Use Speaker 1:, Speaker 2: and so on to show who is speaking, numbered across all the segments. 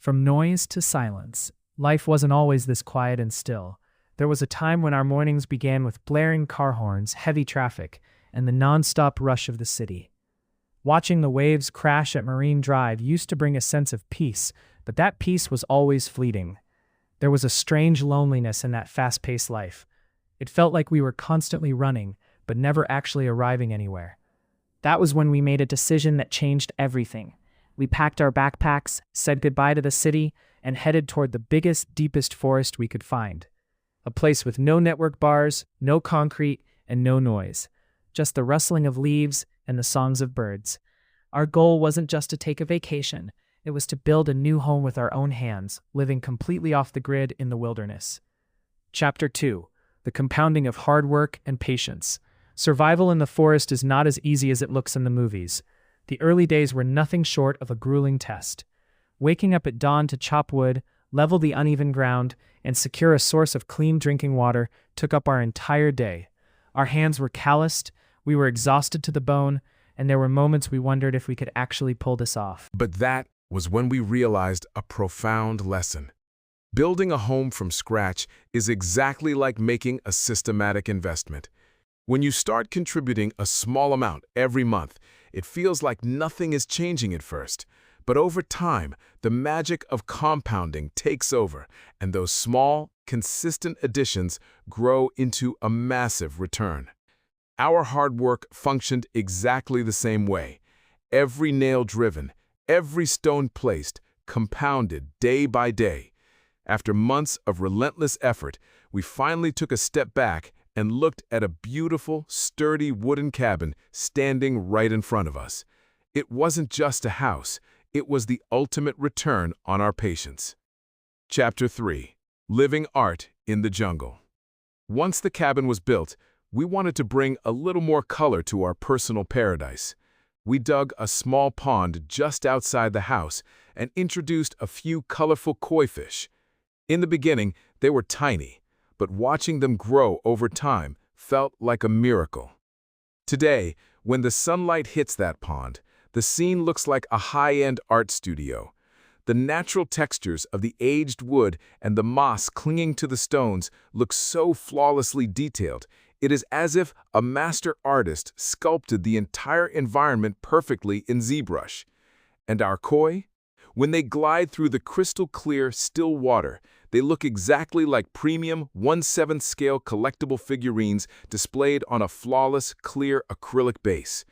Speaker 1: From noise to silence, life wasn't always this quiet and still. There was a time when our mornings began with blaring car horns, heavy traffic, and the non-stop rush of the city. Watching the waves crash at Marine Drive used to bring a sense of peace, but that peace was always fleeting. There was a strange loneliness in that fast-paced life. It felt like we were constantly running, but never actually arriving anywhere. That was when we made a decision that changed everything. We packed our backpacks, said goodbye to the city, and headed toward the biggest, deepest forest we could find. A place with no network bars, no concrete, and no noise. Just the rustling of leaves and the songs of birds. Our goal wasn't just to take a vacation. It was to build a new home with our own hands, living completely off the grid in the wilderness. Chapter 2. The compounding of hard work and patience. Survival in the forest is not as easy as it looks in the movies. The early days were nothing short of a grueling test. Waking up at dawn to chop wood, level the uneven ground, and secure a source of clean drinking water took up our entire day. Our hands were calloused, we were exhausted to the bone, and there were moments we wondered if we could actually pull this off.
Speaker 2: But that was when we realized a profound lesson. Building a home from scratch is exactly like making a systematic investment. When you start contributing a small amount every month, it feels like nothing is changing at first. But over time, the magic of compounding takes over, and those small, consistent additions grow into a massive return. Our hard work functioned exactly the same way. Every nail driven, every stone placed, compounded day by day. After months of relentless effort, we finally took a step back and looked at a beautiful, sturdy wooden cabin standing right in front of us. It wasn't just a house, it was the ultimate return on our patience. Chapter 3. Living Art in the Jungle. Once the cabin was built, we wanted to bring a little more color to our personal paradise. We dug a small pond just outside the house and introduced a few colorful koi fish. In the beginning, they were tiny, but watching them grow over time felt like a miracle. Today, when the sunlight hits that pond, the scene looks like a high-end art studio. The natural textures of the aged wood and the moss clinging to the stones look so flawlessly detailed. It is as if a master artist sculpted the entire environment perfectly in ZBrush. And our koi? When they glide through the crystal-clear, still water, they look exactly like premium 1/7 scale collectible figurines displayed on a flawless, clear acrylic base.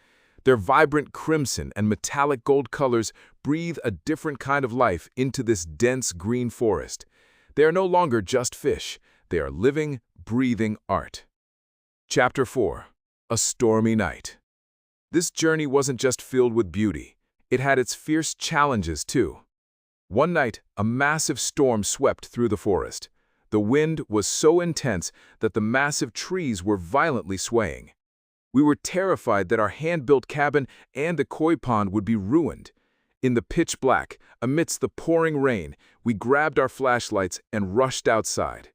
Speaker 2: Their vibrant crimson and metallic gold colors breathe a different kind of life into this dense green forest. They are no longer just fish. They are living, breathing art. Chapter 4. A Stormy Night. This journey wasn't just filled with beauty. It had its fierce challenges, too. One night, a massive storm swept through the forest. The wind was so intense that the massive trees were violently swaying. We were terrified that our hand-built cabin and the koi pond would be ruined. In the pitch black, amidst the pouring rain, we grabbed our flashlights and rushed outside.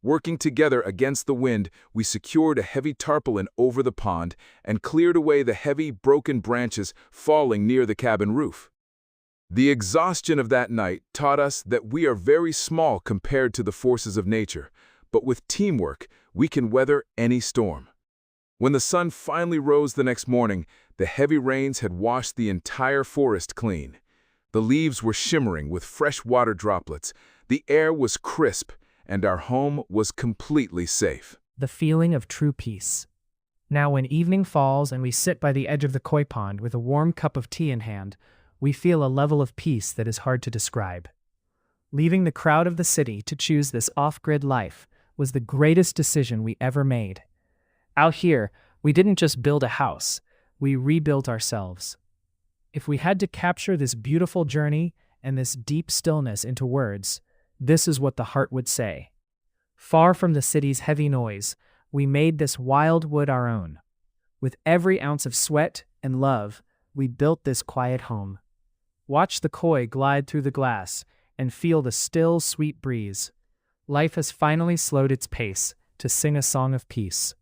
Speaker 2: Working together against the wind, we secured a heavy tarpaulin over the pond and cleared away the heavy, broken branches falling near the cabin roof. The exhaustion of that night taught us that we are very small compared to the forces of nature, but with teamwork, we can weather any storm. When the sun finally rose the next morning, the heavy rains had washed the entire forest clean. The leaves were shimmering with fresh water droplets, the air was crisp, and our home was completely safe.
Speaker 1: The feeling of true peace. Now when evening falls and we sit by the edge of the koi pond with a warm cup of tea in hand, we feel a level of peace that is hard to describe. Leaving the crowd of the city to choose this off-grid life was the greatest decision we ever made. Out here, we didn't just build a house, we rebuilt ourselves. If we had to capture this beautiful journey and this deep stillness into words, this is what the heart would say. Far from the city's heavy noise, we made this wild wood our own. With every ounce of sweat and love, we built this quiet home. Watch the koi glide through the glass and feel the still, sweet breeze. Life has finally slowed its pace to sing a song of peace.